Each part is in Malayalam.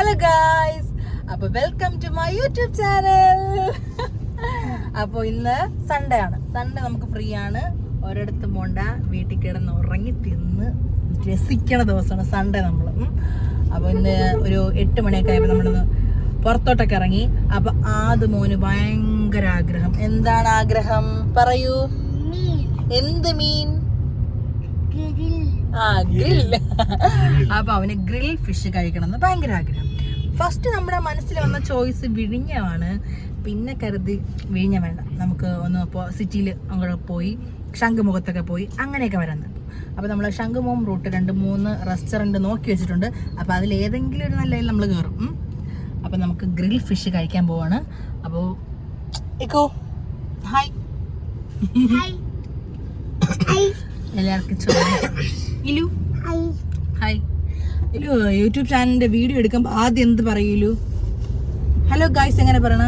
ഹലോ ഗായ്സ്, അപ്പോൾ welcome to my YouTube channel. അപ്പോൾ ഇന്ന് സൺഡേ ആണ്. സൺഡേ നമുക്ക് ഫ്രീ ആണ്. ഒരിടത്തും പോണ്ട, വീട്ടിൽ കിടന്ന് ഉറങ്ങി തിന്ന് രസിക്കണ ദിവസമാണ് സൺഡേ നമ്മൾ. അപ്പോൾ ഇന്ന് ഒരു 8 മണിയൊക്കെ ആയപ്പോൾ നമ്മളൊന്ന് പുറത്തോട്ടൊക്കെ ഇറങ്ങി. അപ്പോൾ ആദ്യ മോന് ഭയങ്കര ആഗ്രഹം. എന്താണ് ആഗ്രഹം പറയൂ? എന്ത് മീൻ? ഗ്രിൽ. അപ്പൊ അവന് ഗ്രിൽ ഫിഷ് കഴിക്കണം എന്ന് ഭയങ്കര ആഗ്രഹം. ഫസ്റ്റ് നമ്മുടെ മനസ്സിൽ വന്ന ചോയ്സ് വിഴിഞ്ഞമാണ്. പിന്നെ കരുതി വിഴിഞ്ഞ വേണ്ട, നമുക്ക് ഒന്ന് സിറ്റിയിൽ അങ്ങോട്ട് പോയി ശംഖുമുഖത്തൊക്കെ പോയി അങ്ങനെയൊക്കെ വരാൻ നിൽക്കും. അപ്പോൾ നമ്മൾ ശംഖുമുഖം റൂട്ട് 2-3 റെസ്റ്റോറൻറ്റ് നോക്കി വെച്ചിട്ടുണ്ട്. അപ്പോൾ അതിൽ ഏതെങ്കിലും ഒരു നല്ലതിൽ നമ്മൾ കയറും. അപ്പോൾ നമുക്ക് ഗ്രിൽ ഫിഷ് കഴിക്കാൻ പോവാണ്. അപ്പോൾ ഇക്കോ ഹായ്. എല്ലാവർക്കും ഇലു ഹായ്. ഇലു യൂട്യൂബ് ചാനലിന്റെ വീഡിയോ എടുക്കുമ്പോൾ ആദ്യം എന്ത് പറയൂലു? ഹലോ ഗായ്സ് എങ്ങനെ പറയണ?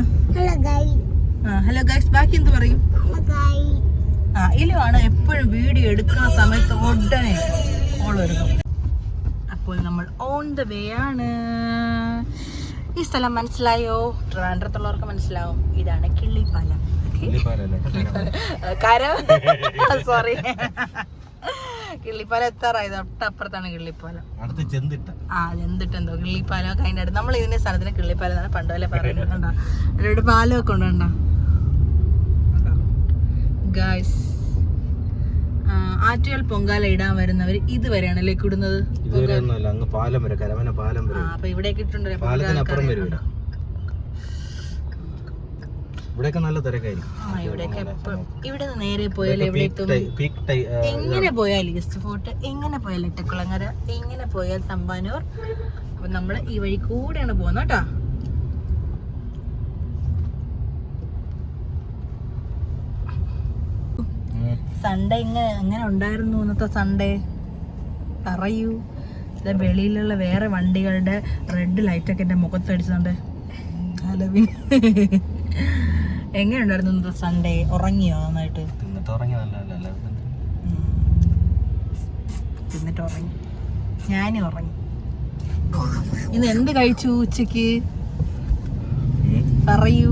ഹലോ ഗായ്സ് ബാക്കി എന്ത് പറയും? ഇലു ആണ് എപ്പോഴും വീഡിയോ എടുക്കുന്ന സമയത്ത് ഉടനെ ഓൾ എടുക്കും. അപ്പോൾ നമ്മൾ ഓൺ ദ വേ ആണ്. ഈ സ്ഥലം മനസ്സിലായോ? ട്രിവാൻഡ്രത്തുള്ളവർക്ക് മനസ്സിലാവും. ഇതാണ് കിള്ളിപ്പാലം. സോറി, കിള്ളിപ്പാലം എത്താറായത്. തൊട്ടപ്പുറത്താണ് കിള്ളിപ്പാലം. ചെന്തിട്ട് എന്തോ കിള്ളിപ്പാലം ഒക്കെ അതിൻ്റെ അടുത്ത്. നമ്മൾ ഇതിന്റെ സ്ഥലത്തിന് കിള്ളിപ്പാലം എന്നാണ് പണ്ട് പോലെ പറയുന്നത്. കണ്ടോ ഇവിടെ പാലമൊക്കെ ഉണ്ടോ ഗായ്സ്? ആറ്റുകാൽ പൊങ്കാല ഇടാൻ വരുന്നവർ ഇതുവരെയാണല്ലേ ഇടുന്നത്. അപ്പൊ ഇവിടേക്ക് ഇട്ടുണ്ടല്ലോ. ഇവിടെയൊക്കെ നല്ല തിരക്കായിരിക്കും. ഇവിടെ നേരെ പോയാൽ എങ്ങനെ പോയാൽ ഈസ്റ്റ് ഫോർട്ട്, എങ്ങനെ പോയാൽ എട്ടക്കുളങ്ങര, എങ്ങനെ പോയാൽ തമ്പാനൂർ. അപ്പൊ നമ്മള് ഈ വഴി കൂടെയാണ് പോകുന്നത് കേട്ടോ. സൺഡേ എങ്ങനെ ഉണ്ടായിരുന്നു ഇന്നത്തെ സൺഡേ പറയൂ. വെളിയിലുള്ള വേറെ വണ്ടികളുടെ റെഡ് ലൈറ്റൊക്കെ എന്റെ മുഖത്തടിച്ചുണ്ട്. എങ്ങനെ ഉണ്ടായിരുന്നു ഇന്നത്തെ സൺഡേ? ഉറങ്ങിയോ നന്നായിട്ട്? എന്നിട്ട് ഉറങ്ങി. ഞാനും ഉറങ്ങി. ഇന്ന് എന്ത് കഴിച്ചു ഉച്ചക്ക് പറയൂ.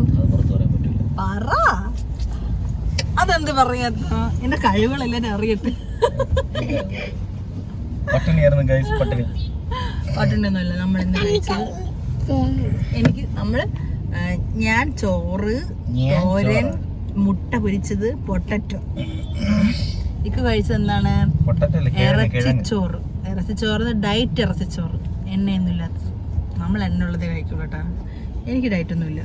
പറ. അതെന്ത് പറയാത്ത? എന്റെ കഴിവുകളെല്ലാം അറിയട്ടെ. പട്ടിണിയൊന്നുമല്ല നമ്മൾ ഇന്ന് കഴിച്ചത്. ഞാൻ ചോറ്, തോരൻ, മുട്ട പൊരിച്ചത്, പൊട്ടറ്റോ. ഇക്ക് കഴിച്ചത് എന്താണ്? ഇറച്ചിച്ചോറ്. ഡയറ്റ് ഇറച്ചിച്ചോറ്, എണ്ണയൊന്നും ഇല്ലാത്തത്. നമ്മൾ എണ്ണ ഉള്ളതേ കഴിക്കുള്ളൂ കേട്ടോ. എനിക്ക് ഡയറ്റ് ഒന്നുമില്ല.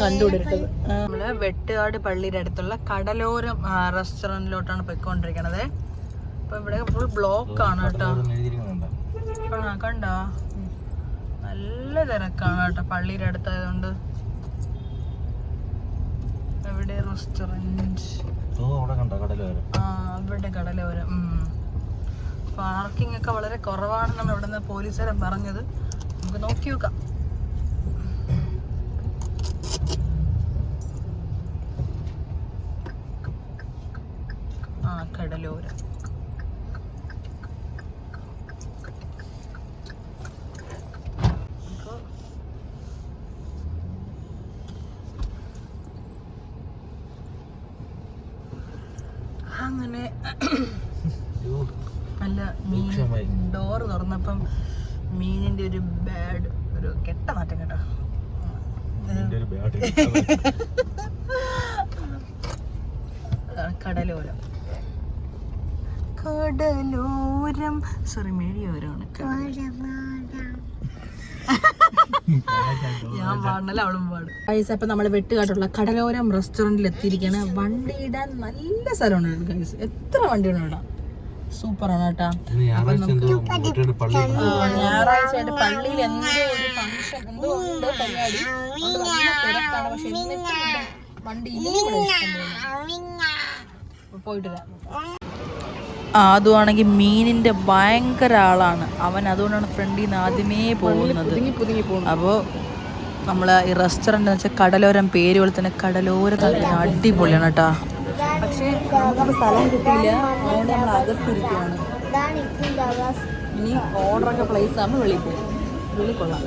കണ്ടുപിടിട്ടത്. നമ്മള് വെട്ടുകാട് പള്ളിയുടെ അടുത്തുള്ള കടലോരം റെസ്റ്റോറന്റിലോട്ടാണ് പോയിക്കൊണ്ടിരിക്കണത്. അപ്പൊ ഇവിടെ ഫുൾ ബ്ലോക്ക് ആണ് കേട്ടോ. കണ്ടോ, നല്ല തിരക്കാണ് കേട്ടോ പള്ളിയുടെ അടുത്തായതുകൊണ്ട്. എവിടെ റെസ്റ്റോറന്റ്? ഇവിടെ കടലോരം. പാർക്കിംഗ് ഒക്കെ വളരെ കുറവാണെന്നാണ് ഇവിടെ നിന്ന് പോലീസുകാരൻ പറഞ്ഞത്. നമുക്ക് നോക്കി നോക്കാം. കടലോരം. അങ്ങനെ നല്ല മീൻ ഡോറ് തുറന്നപ്പം മീനിന്റെ ഒരു ബാഡ് ഒരു കെട്ട നാറ്റം കേട്ടോ. കടലോരം. സോറി, മേടിയോരമാണ്. ഞാൻ പാടണല്ലോ, അവളും പാടും. ഗൈസ്, അപ്പൊ നമ്മള് വെട്ടുകാട്ടുള്ള കടലോരം റെസ്റ്റോറന്റിൽ എത്തിയിരിക്കാണ്. വണ്ടി ഇടാൻ നല്ല സ്ഥലമാണ് ഗൈസ്. എത്ര വണ്ടിയാണ് ഇടാം. സൂപ്പറാണ് കേട്ടാ. ഞായറാഴ്ചയായിട്ട് പള്ളിയിൽ എന്തോ ഒരു ഫംഗ്ഷൻ എന്തോ ഉണ്ട്, പരിപാടി. നല്ല തിരക്കാണ്. പക്ഷെ എന്നിട്ട് വണ്ടി പോയിട്ടില്ല. അതുവാണെങ്കിൽ മീനിന്റെ ഭയങ്കര ആളാണ് അവൻ. അതുകൊണ്ടാണ് ഫ്രണ്ടിൽ നിന്ന് ആദ്യമേ പോകുന്നത്. അപ്പോൾ നമ്മൾ ഈ റെസ്റ്റോറൻറ്റ് എന്ന് വെച്ചാൽ കടലോരം, പേര് പോലെ തന്നെ കടലോര അടിപൊളിയാണ് കേട്ടോ. പക്ഷേ നമുക്ക് സ്ഥലം കിട്ടിയില്ല, അതുകൊണ്ട് നമ്മൾ അകത്തിരിക്കുകയാണ്. ഇനി ഓർഡറൊക്കെ പ്ലേസ് ആകുമ്പോൾ വെളിയിൽ പോകും. വെളിയിൽ കൊള്ളാം.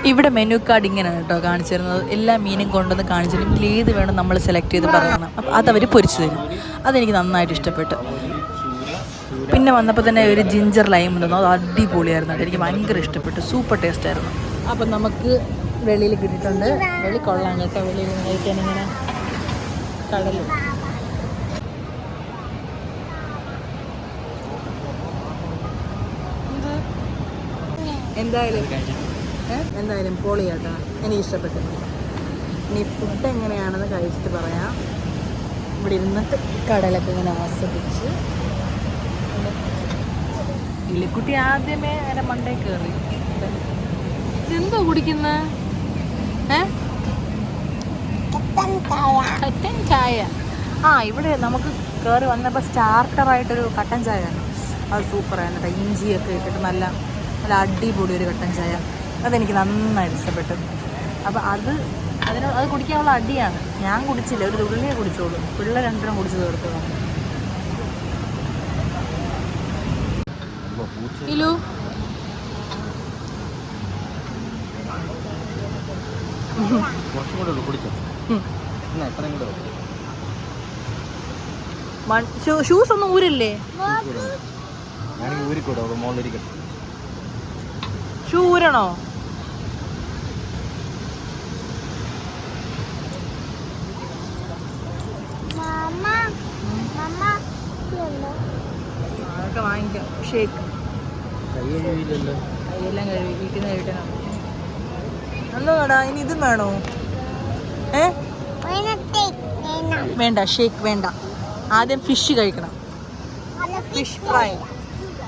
ഇവിടെ മെനു കാർഡ് ഇങ്ങനെയാണ് കേട്ടോ കാണിച്ചു തരുന്നത്. എല്ലാ മീനും കൊണ്ടുവന്ന് കാണിച്ചിട്ടും ഇതിൽ ഏത് വേണം നമ്മൾ സെലക്ട് ചെയ്ത് പറയണം. അപ്പോൾ അതവർ പൊരിച്ചു തരും. അതെനിക്ക് നന്നായിട്ട് ഇഷ്ടപ്പെട്ടു. പിന്നെ വന്നപ്പോൾ തന്നെ ഒരു ജിഞ്ചർ ലൈം തന്നു. അത് അടിപൊളിയായിരുന്നു കേട്ടോ. എനിക്ക് ഭയങ്കര ഇഷ്ടപ്പെട്ടു. സൂപ്പർ ടേസ്റ്റ് ആയിരുന്നു. അപ്പം നമുക്ക് വെളിയിൽ കിട്ടിയിട്ടുണ്ട്. വെളി കൊള്ളാം കേട്ടോ. വെളിയിൽ കഴിക്കാൻ ഇങ്ങനെ കടലും എന്തായാലും പൊളിയാട്ടോ. എനിക്ക് ഇഷ്ടപ്പെട്ടു. ഇനി ഫുഡ് എങ്ങനെയാണെന്ന് കഴിച്ചിട്ട് പറയാം. ഇവിടെ ഇരുന്നിട്ട് കടലൊക്കെ ഇങ്ങനെ ആസ്വദിച്ച് ഇലിക്കുട്ടി ആദ്യമേ അതിൻ്റെ മണ്ടേ കയറി. ഇതെന്തോ കുടിക്കുന്ന കട്ടൻ ചായ. ഇവിടെ നമുക്ക് കയറി വന്നപ്പോൾ സ്റ്റാർട്ടറായിട്ടൊരു കട്ടൻ ചായ ആണ്. അത് സൂപ്പറായിരുന്നു കേട്ടോ. ഇഞ്ചിയൊക്കെ ഇട്ടിട്ട് നല്ല നല്ല അടിപൊളി ഒരു കട്ടൻ ചായ. അതെനിക്ക് നന്നായിട്ട് ഇഷ്ടപ്പെട്ടു. അപ്പോൾ അത് കുടിക്കാനുള്ള അടിയാണ്. ഞാൻ കുടിച്ചില്ല, ഒരു തുള്ളിയെ കുടിച്ചോളൂ. പിള്ളേർ രണ്ടെണ്ണം കുടിച്ച് തീർത്തതാണ്. ഇലു ഷൂസ് ഒന്നും ഊരല്ലേ? ഷൂ ഊരണോ? അതൊക്കെ വാങ്ങിക്കാം. ഷേക്ക് കൈയെല്ലാം കഴുകി വീട്ടിൽ നിന്ന് കഴിക്കണം. എന്നോടാ ഇനി ഇതും വേണോ? വേണ്ട, ഷേക്ക് വേണ്ട. ആദ്യം ഫിഷ് കഴിക്കണം.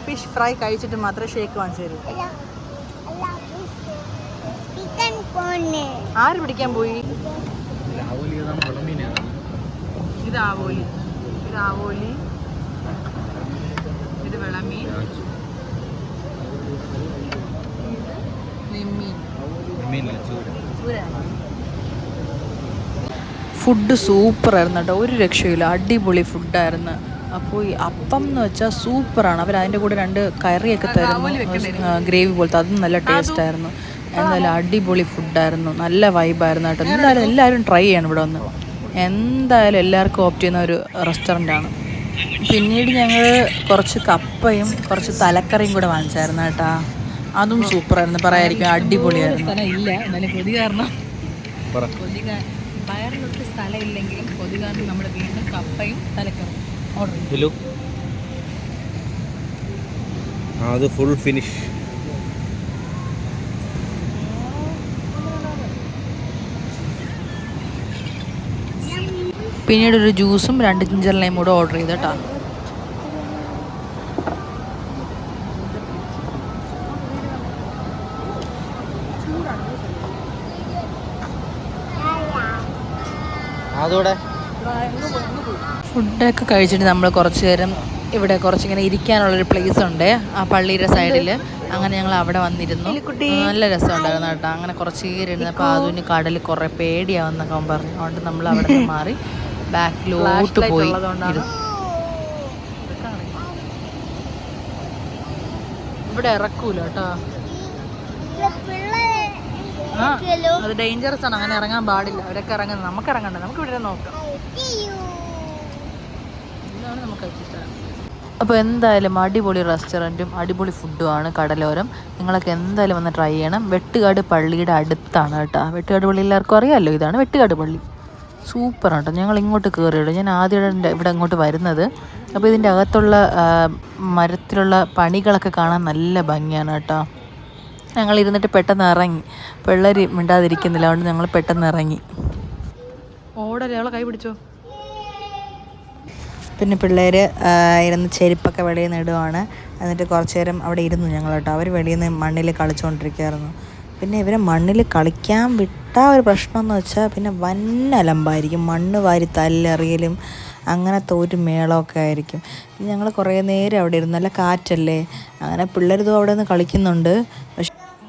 ഫിഷ് ഫ്രൈ കഴിച്ചിട്ട് മാത്രമേ ഷേക്ക് വാങ്ങിച്ചു തരൂ. ആര് പിടിക്കാൻ പോയി? ഇത് ആവോലി, ഇത് വെളമീൻ, ഫുഡ് സൂപ്പറായിരുന്നു കേട്ടോ. ഒരു രക്ഷയില്ല. അടിപൊളി ഫുഡായിരുന്നു. അപ്പോൾ ഈ അപ്പം എന്ന് വെച്ചാൽ സൂപ്പറാണ്. അവർ അതിൻ്റെ കൂടെ 2 കറിയൊക്കെ തരുന്നു, ഗ്രേവി പോലത്തെ. അതും നല്ല ടേസ്റ്റായിരുന്നു. എന്തായാലും അടിപൊളി ഫുഡായിരുന്നു. നല്ല വൈബായിരുന്നു കേട്ടോ. എന്തായാലും എല്ലാവരും ട്രൈ ചെയ്യണം ഇവിടെ വന്ന്. എന്തായാലും എല്ലാവർക്കും ഓപ്റ്റ് ചെയ്യുന്ന ഒരു റെസ്റ്റോറൻ്റാണ്. പിന്നീട് ഞങ്ങൾ കുറച്ച് കപ്പയും കുറച്ച് തലക്കറിയും കൂടെ വാങ്ങിച്ചായിരുന്നു കേട്ടോ. അതും സൂപ്പറായിരുന്നു. പറയാതിരിക്കും, അടിപൊളിയായിരുന്നു. ഇല്ല എന്നാലും കൊതി കാരണം വയറിലൊക്കെ സ്ഥലമില്ലെങ്കിലും കൊതി കാരണം നമ്മൾ വീണ്ടും കപ്പയും തലക്കറിയും ഓർഡർ ചെയ്തു. അത് ഫുൾ ഫിനിഷ്. പിന്നീട് ഒരു ജ്യൂസും 2 ജിഞ്ചർ ലൈം കൂടെ ഓർഡർ ചെയ്തു കേട്ടോ. ഫുഡൊക്കെ കഴിച്ചിട്ട് നമ്മൾ കുറച്ച് നേരം ഇവിടെ കുറച്ചിങ്ങനെ ഇരിക്കാനുള്ളൊരു പ്ലേസ് ഉണ്ട് ആ പള്ളിയുടെ സൈഡിൽ. അങ്ങനെ ഞങ്ങൾ അവിടെ വന്നിരുന്നു. നല്ല രസമുണ്ടായിരുന്നു കേട്ടോ. അങ്ങനെ കുറച്ച് നേരം ഇരുന്നപ്പോൾ അതിന് കടൽ കുറേ പേടിയാവുന്നൊക്കെ അവൻ പറഞ്ഞു. അതുകൊണ്ട് നമ്മൾ അവിടെ നിന്ന് മാറി ബാക്കിലോട്ട് പോയി ഇരുന്നു. ഇവിടെ ഇറക്കൂല കേട്ടോ. അത് ഡേഞ്ചറസ് ആണ്. അങ്ങനെ ഇറങ്ങാൻ പാടില്ല. അവരൊക്കെ ഇറങ്ങുന്നത്, നമുക്ക് ഇറങ്ങണ്ട. നമുക്ക് ഇവിടെ നോക്കാം. ഇതാണ് നമുക്ക് ഇഷ്ടം. അപ്പോൾ എന്തായാലും അടിപൊളി റെസ്റ്റോറൻറ്റും അടിപൊളി ഫുഡുമാണ് കടലോരം. നിങ്ങളൊക്കെ എന്തായാലും വന്ന് ട്രൈ ചെയ്യണം. വെട്ടുകാട് പള്ളിയുടെ അടുത്താണ് കേട്ടോ. വെട്ടുകാട് പള്ളി എല്ലാവർക്കും അറിയാമല്ലോ. ഇതാണ് വെട്ടുകാട് പള്ളി. സൂപ്പറാണ് കേട്ടോ. ഞങ്ങൾ ഇങ്ങോട്ട് കയറിയിടും. ഞാൻ ആദ്യമായിട്ട് ഇവിടെ ഇങ്ങോട്ട് വരുന്നത്. അപ്പോൾ ഇതിൻ്റെ അകത്തുള്ള മരത്തിലുള്ള പണികളൊക്കെ കാണാൻ നല്ല ഭംഗിയാണ് കേട്ടോ. ഞങ്ങൾ ഇരുന്നിട്ട് പെട്ടെന്ന് ഇറങ്ങി. പിള്ളേർ മിണ്ടാതിരിക്കുന്നില്ല. അതുകൊണ്ട് ഞങ്ങൾ പെട്ടെന്ന് ഇറങ്ങി. ഓടല്ലേ, അവളെ കൈ പിടിച്ചോ. പിന്നെ പിള്ളേർ ഇരുന്ന് ചെരുപ്പൊക്കെ വെളിയിൽ നിന്ന് ഇടുവാണ്. എന്നിട്ട് കുറച്ച് നേരം അവിടെ ഇരുന്നു ഞങ്ങൾ കേട്ടോ. അവർ വെളിയിൽ നിന്ന് മണ്ണിൽ കളിച്ചുകൊണ്ടിരിക്കുകയായിരുന്നു. പിന്നെ ഇവരെ മണ്ണിൽ കളിക്കാൻ വിട്ട ഒരു പ്രശ്നമെന്ന് വെച്ചാൽ പിന്നെ വന്നലമ്പായിരിക്കും. മണ്ണ് വാരി തല്ലെറിയലും അങ്ങനത്തെ ഒരു മേളമൊക്കെ ആയിരിക്കും. ഞങ്ങൾ കുറേ നേരം അവിടെ ഇരുന്നു. നല്ല കാറ്റല്ലേ. അങ്ങനെ പിള്ളേരിതും അവിടെ നിന്ന് കളിക്കുന്നുണ്ട്.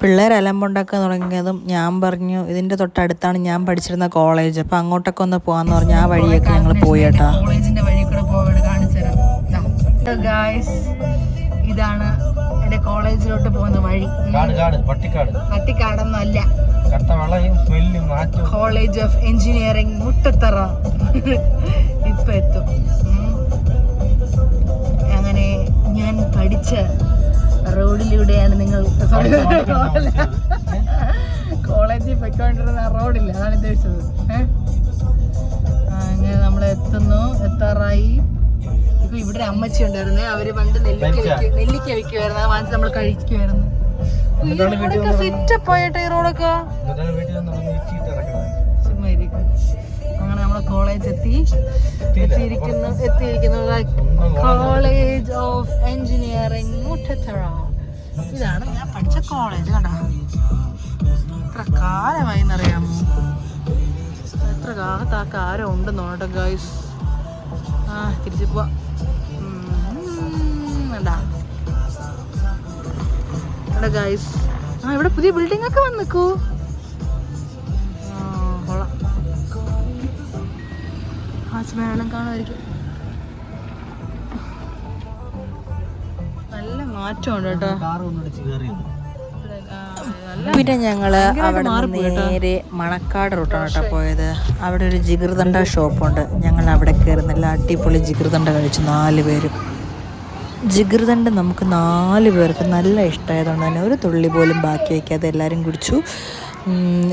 പിള്ളേർ അലമ്പുണ്ടാക്കാൻ തുടങ്ങിയതും ഞാൻ പറഞ്ഞു ഇതിൻ്റെ തൊട്ടടുത്താണ് ഞാൻ പഠിച്ചിരുന്ന കോളേജ്, അപ്പം അങ്ങോട്ടൊക്കെ ഒന്ന് പോകാമെന്ന് പറഞ്ഞു. ആ വഴിയൊക്കെ ഞങ്ങൾ പോയി കേട്ടോ. കോളേജിൻ്റെ വഴി കൂടെ പോകാൻ കാണിച്ചു തരാം ഗായ്സ്. ഇതാണ് എൻ്റെ കോളേജിലോട്ട് പോകുന്ന വഴി. പട്ടിക്കാടൊന്നും അല്ല, കോളേജ് ഓഫ് എഞ്ചിനീയറിംഗ് മുട്ടത്തറ. ഇപ്പൊ എത്തും. അങ്ങനെ ഞാൻ പഠിച്ച റോഡിലൂടെയാണ് നിങ്ങൾ കോളേജിൽ പോയിക്കൊണ്ടിരുന്ന റോഡില്ല, അതാണ് ഉദ്ദേശിച്ചത്. അങ്ങനെ നമ്മൾ എത്താറായി. ഇപ്പൊ ഇവിടെ ഒരു അമ്മച്ചി ഉണ്ടായിരുന്നേ, അവര് പണ്ട് നെല്ലിക്ക വിൽക്കുമായിരുന്നു. അത് വാങ്ങിച്ച് നമ്മൾ കഴിക്കുമായിരുന്നു. സെറ്റപ്പ് ആയിട്ട് ഈ റോഡൊക്കെ. അങ്ങനെ നമ്മളെ കോളേജ് എത്തിയിരിക്കുന്നത് കോളേജ് ഓഫ് എഞ്ചിനീയറിംഗ് മുട്ടത്തറ. ഇതാണ് ഞാൻ പഠിച്ച കോളേജ്. കണ്ടോ എത്ര കാലമായി എന്നറിയാമോ? എത്ര കാലത്ത് ആ കാലം ഉണ്ടെന്ന് കേട്ടോ ഗൈസ്. തിരിച്ചു പോവാ. ഗൈസ് ഇവിടെ പുതിയ ബിൽഡിംഗ് ഒക്കെ വന്നിക്കൂ. മേളം കാണുമായിരിക്കും. നല്ല മാറ്റമുണ്ട് കേട്ടോ. പിന്നെ ഞങ്ങള് അവിടെ നേരെ മണക്കാട് റൂട്ടാണ് കേട്ടോ പോയത്. അവിടെ ഒരു ജിഗർദണ്ഡ ഷോപ്പുണ്ട്. ഞങ്ങൾ അവിടെ കയറി നല്ല അടിപൊളി ജിഗർദണ്ഡ കഴിച്ചു 4 പേരും. ജിഗർദണ്ഡ നമുക്ക് 4 പേർക്ക് നല്ല ഇഷ്ടമായതുകൊണ്ട് തന്നെ ഒരു തുള്ളി പോലും ബാക്കി വയ്ക്കാതെ എല്ലാവരും കുടിച്ചു.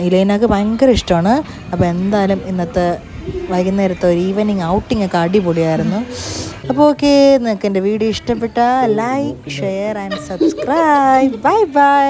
ഇലൈനക്ക് ഭയങ്കര ഇഷ്ടമാണ്. അപ്പോൾ എന്തായാലും ഇന്നത്തെ വൈകുന്നേരത്തെ ഒരു ഈവനിങ് ഔട്ടിംഗ് ഒക്കെ അടിപൊളിയായിരുന്നു. അപ്പോൾ ഓക്കെ, നിങ്ങൾക്ക് എൻ്റെ വീഡിയോ ഇഷ്ടപ്പെട്ടാൽ like, share and subscribe. Bye bye.